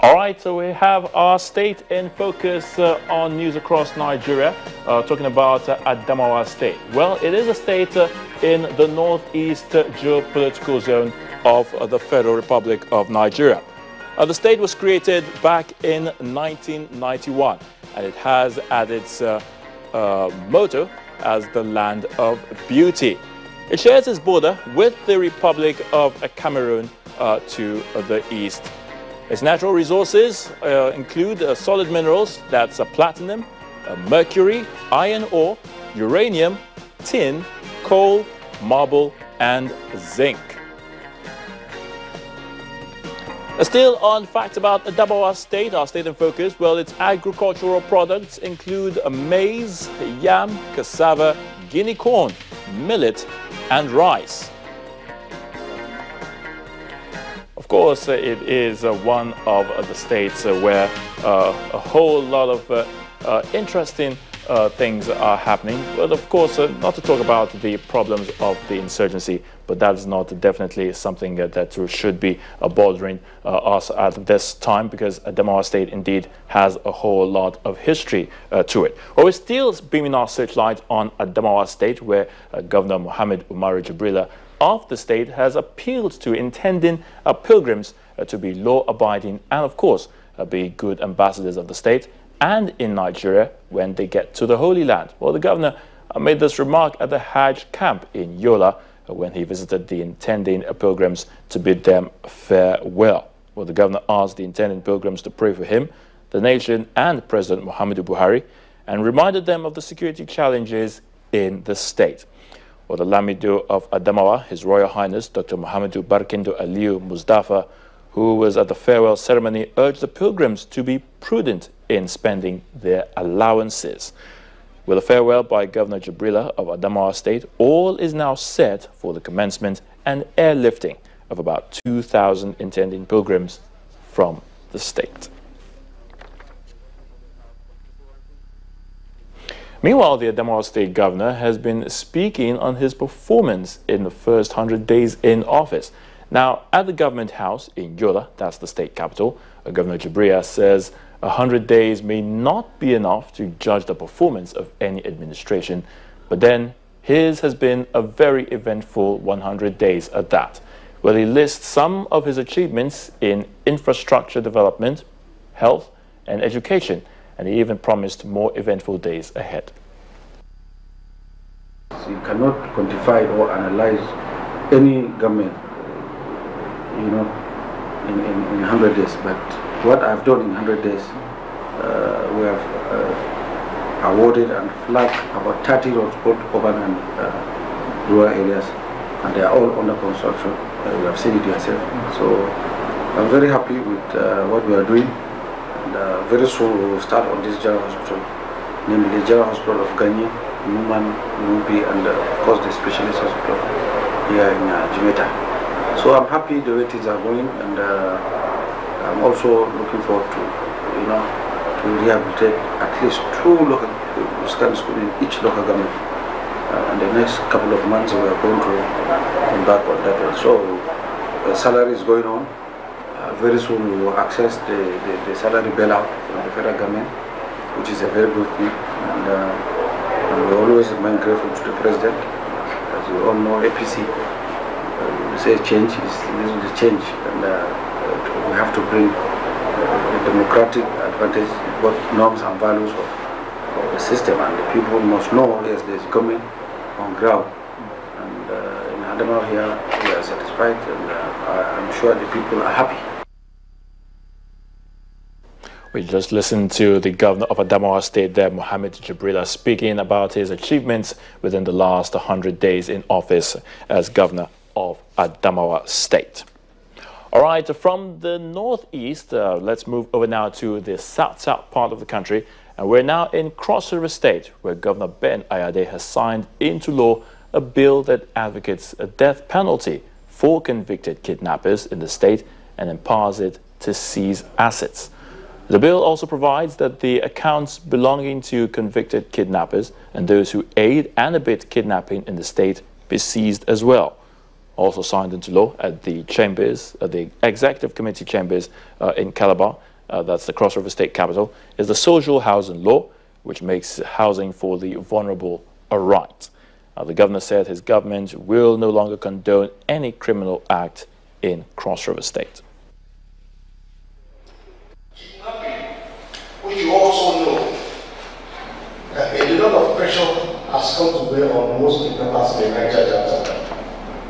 All right, so we have our state in focus on news across Nigeria, talking about Adamawa State. Well, it is a state in the northeast geopolitical zone of the Federal Republic of Nigeria. The state was created back in 1991, and it has at its motto as the land of beauty. It shares its border with the Republic of Cameroon to the east. Its natural resources include solid minerals, that's platinum, mercury, iron ore, uranium, tin, coal, marble, and zinc. Still on facts about Adamawa State, our state in focus, well, its agricultural products include maize, yam, cassava, guinea corn, millet, and rice. Of course, it is one of the states where a whole lot of interesting things are happening. But of course, not to talk about the problems of the insurgency, but that is not definitely something that should be bothering us at this time, because Adamawa State indeed has a whole lot of history to it. Well, we're still beaming our searchlight on Adamawa State, where Governor Mohammed Umaru Jibrilla of the state has appealed to intending pilgrims to be law-abiding and, of course, be good ambassadors of the state and in Nigeria when they get to the Holy Land. Well, the governor made this remark at the Hajj camp in Yola when he visited the intending pilgrims to bid them farewell. Well, the governor asked the intending pilgrims to pray for him, the nation, and President Muhammadu Buhari, and reminded them of the security challenges in the state. Well, the Lamido of Adamawa, His Royal Highness Dr. Muhammadu Barkindo Aliyu Mustafa, who was at the farewell ceremony, urged the pilgrims to be prudent in spending their allowances. With a farewell by Governor Jibrilla of Adamawa State, all is now set for the commencement and airlifting of about 2,000 intending pilgrims from the state. Meanwhile, the Adamawa State Governor has been speaking on his performance in the first 100 days in office. Now, at the government house in Yola, that's the state capital, Governor Jibrilla says 100 days may not be enough to judge the performance of any administration, but then his has been a very eventful 100 days at that. Well, he lists some of his achievements in infrastructure development, health, and education, and he even promised more eventful days ahead. You cannot quantify or analyze any government, in 100 days. But what I've done in 100 days, we have awarded and flagged about 30 roads, both urban and rural areas, and they are all under construction. You have seen it yourself. So I'm very happy with what we are doing. And very soon we will start on this general hospital, namely the general hospital of Ganye, Numan, Nubi, and of course the specialist hospital here in Jimeta. So I'm happy the way things are going, and I'm also looking forward to, to rehabilitate at least 2 local secondary schools in each local government. In the next couple of months we are going to embark on that one. So the salary is going on. Very soon we will access the salary bailout from the federal government, which is a very good thing. And we always remain grateful to the president. As you all know, APC, we say change is the change, and we have to bring the democratic advantage, both norms and values of the system, and the people must know, yes, there's government on ground. And in Adamawa here, we are satisfied, and I'm sure the people are happy. We just listened to the governor of Adamawa State there, Mohammed Jibrilla, speaking about his achievements within the last 100 days in office as governor of Adamawa State. All right, from the northeast, let's move over now to the south part of the country. And we're now in Cross River State, where Governor Ben Ayade has signed into law a bill that advocates a death penalty for convicted kidnappers in the state and empowers it to seize assets. The bill also provides that the accounts belonging to convicted kidnappers and those who aid and abet kidnapping in the state be seized as well. also signed into law at the chambers, the Executive Committee chambers in Calabar, that's the Cross River State capital, is the social housing law, which makes housing for the vulnerable a right. The governor said his government will no longer condone any criminal act in Cross River State. Kidnapping, which you also know, a lot of pressure has come to bear on most kidnappers in the Niger Delta.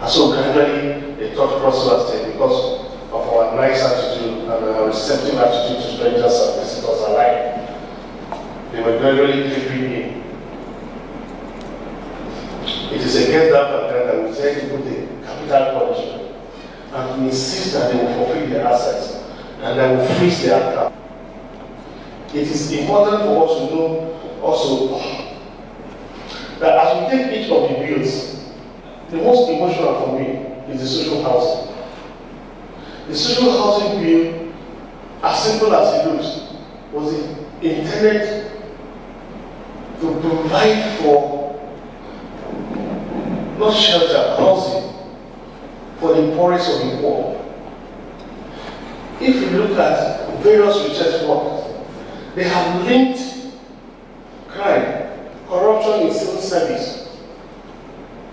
And so gradually they touch Cross River State because of our nice attitude and our receptive attitude to strangers and visitors alike. They were gradually creeping in. It is against that background that we try to put the capital punishment and we insist that they will forfeit their assets and they will freeze their account. It is important for us to know also that as we take each of the bills, the most emotional for me is the social housing. The social housing bill, as simple as it looks, was intended to provide for not shelter, housing for the poorest of the poor. If you look at various research works, they have linked crime, corruption in civil service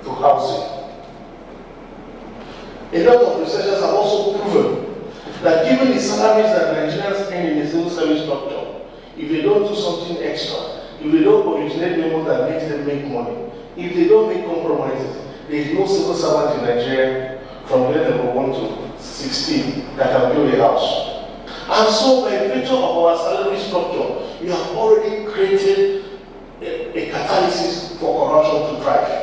to housing. A lot of researchers have also proven that given the salaries that Nigerians earn in the civil service structure, if they don't do something extra, if they don't originate memos that makes them make money, if they don't make compromises, there is no civil servant in Nigeria from grade level 1 to 16 that can build a house. And so by virtue of our salary structure, we have already created a catalysis for corruption to thrive.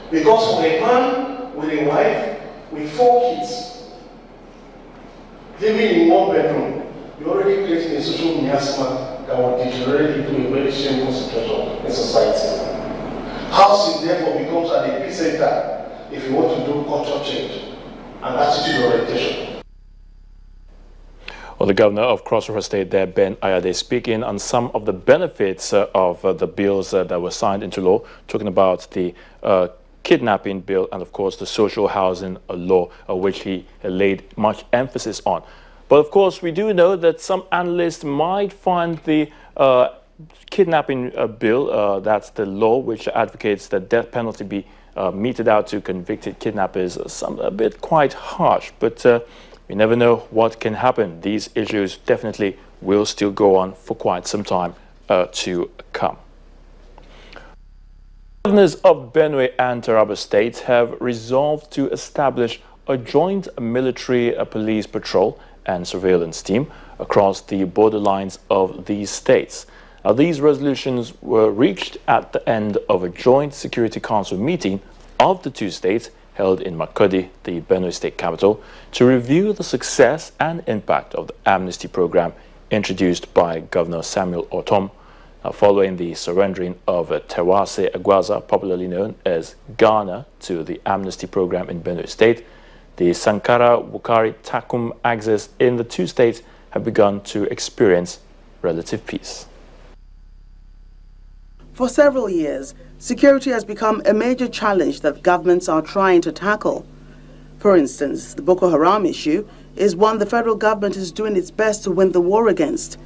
Because for a man with a wife, with 4 kids, living in 1 bedroom, you're already creating a social miasma that will deteriorate into a very shameful situation in society. Housing therefore becomes an epicenter if you want to do culture change and attitude orientation. Well, the governor of Cross River State there, Ben Ayade, speaking on some of the benefits of the bills that were signed into law, talking about the kidnapping bill and, of course, the social housing law, which he laid much emphasis on. But, of course, we do know that some analysts might find the kidnapping bill, that's the law which advocates that death penalty be meted out to convicted kidnappers, a bit quite harsh. But we never know what can happen. These issues definitely will still go on for quite some time to come. Governors of Benue and Taraba states have resolved to establish a joint military police patrol and surveillance team across the borderlines of these states. Now, these resolutions were reached at the end of a joint Security Council meeting of the 2 states held in Makurdi, the Benue state capital, to review the success and impact of the amnesty program introduced by Governor Samuel Ortom, following the surrendering of Tewase Agwaza, popularly known as Ghana, to the amnesty program in Benue state. The Sankara Wukari Takum axis in the 2 states have begun to experience relative peace. For several years, security has become a major challenge that governments are trying to tackle. For instance, the Boko Haram issue is one the federal government is doing its best to win the war against.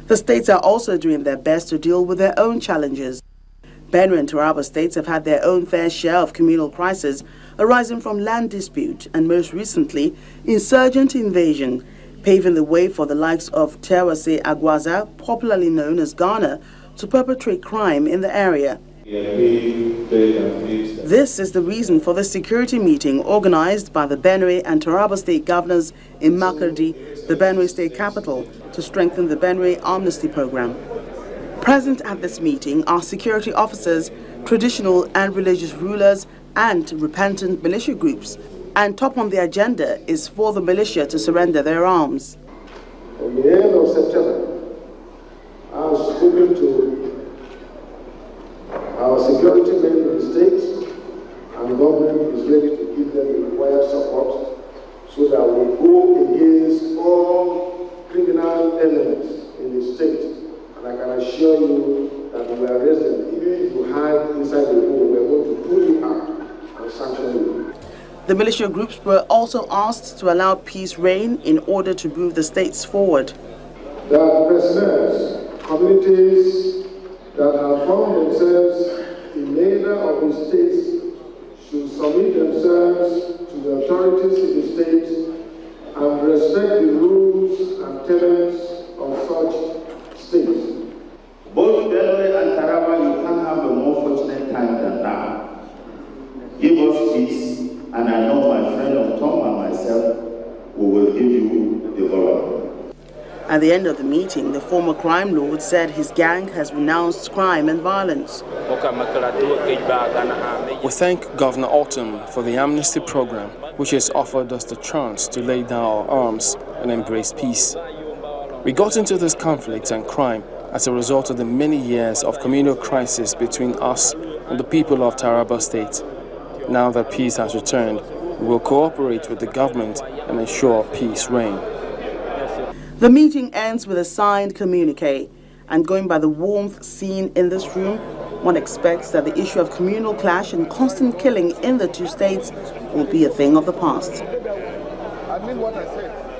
The states are also doing their best to deal with their own challenges. Benue and Taraba states have had their own fair share of communal crises arising from land dispute and, most recently, insurgent invasion, paving the way for the likes of Tewase Agwaza, popularly known as Ghana, to perpetrate crime in the area. This is the reason for the security meeting organized by the Benue and Taraba state governors in Makurdi, the Benue state capital, to strengthen the Benue amnesty program. Present at this meeting are security officers, traditional and religious rulers, and repentant militia groups. And top on the agenda is for the militia to surrender their arms. On the end of September, I have spoken to our security men in the states, and the government is ready to give them the required support so that we go against all criminal elements in the state. And I can assure you that we are resident. Even if you hide inside the home, we are going to pull you out and sanction you. The militia groups were also asked to allow peace reign in order to move the states forward. That personnel, communities that have found themselves in either of the states should submit themselves to the authorities in the state and respect the rules and tenets of such states. Both Benue and Taraba, you can't have a more fortunate time than now. Give us peace, and I know my friend of Tom and myself, we will give you the vote. At the end of the meeting, the former crime lord said his gang has renounced crime and violence. We thank Governor Autumn for the amnesty program, which has offered us the chance to lay down our arms and embrace peace. We got into this conflict and crime as a result of the many years of communal crisis between us and the people of Taraba State. Now that peace has returned, we will cooperate with the government and ensure peace reign. The meeting ends with a signed communique, and going by the warmth seen in this room, one expects that the issue of communal clash and constant killing in the two states will be a thing of the past. I mean what I said.